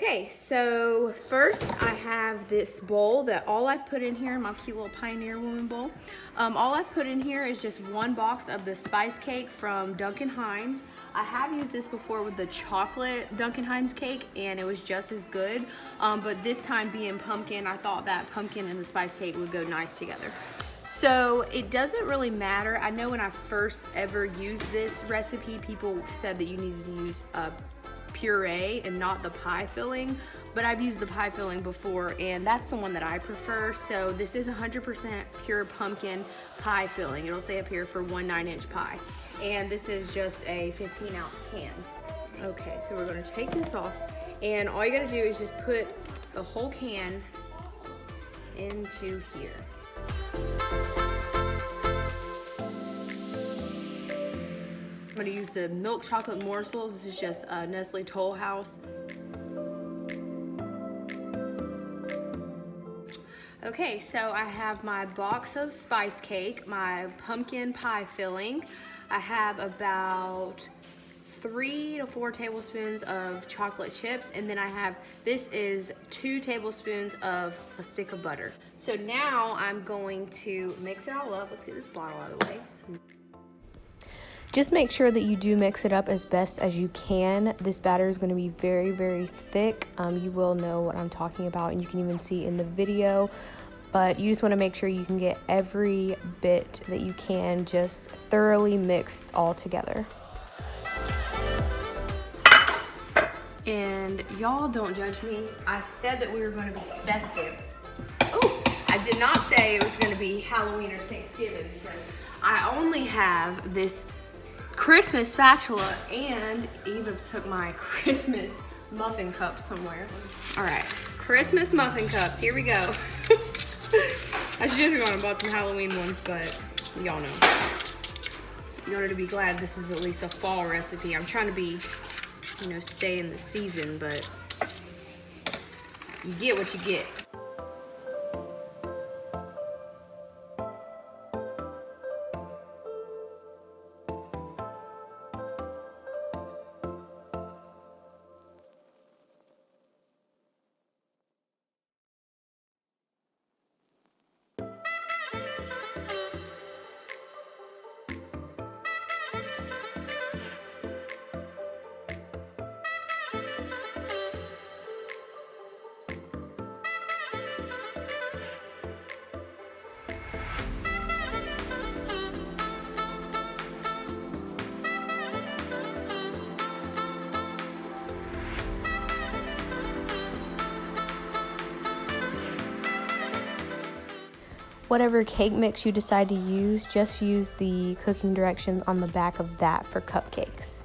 Okay, so first I have this bowl that all I've put in here, my cute little Pioneer Woman bowl. All I've put in here is just one box of the spice cake from Duncan Hines. I have used this before with the chocolate Duncan Hines cake and it was just as good. But this time being pumpkin, I thought that pumpkin and the spice cake would go nice together. So it doesn't really matter. I know when I first ever used this recipe, people said that you needed to use puree and not the pie filling, but I've used the pie filling before and that's the one that I prefer. So this is 100% pure pumpkin pie filling. It'll say up here for 1 9-inch pie, and this is just a 15-ounce can. Okay, so we're going to take this off, and all you got to do is just put the whole can into here. I'm going to use the milk chocolate morsels. This is just Nestle Toll House. Okay, so I have my box of spice cake, my pumpkin pie filling. I have about 3 to 4 tablespoons of chocolate chips, and then I have, this is 2 tablespoons of a stick of butter. So now I'm going to mix it all up. Let's get this bottle out of the way. Just make sure that you do mix it up as best as you can. This batter is going to be very, very thick. You will know what I'm talking about, and you can even see in the video. But you just want to make sure you can get every bit that you can just thoroughly mixed all together. And y'all don't judge me. I said that we were going to be festive. Oh, I did not say it was going to be Halloween or Thanksgiving, because I only have this Christmas spatula, and Eva took my Christmas muffin cup somewhere. All right, Christmas muffin cups, here we go. I should have gone and bought some Halloween ones, but y'all know. You wanted to be glad this was at least a fall recipe. I'm trying to be, you know, stay in the season, but you get what you get. Whatever cake mix you decide to use, just use the cooking directions on the back of that for cupcakes.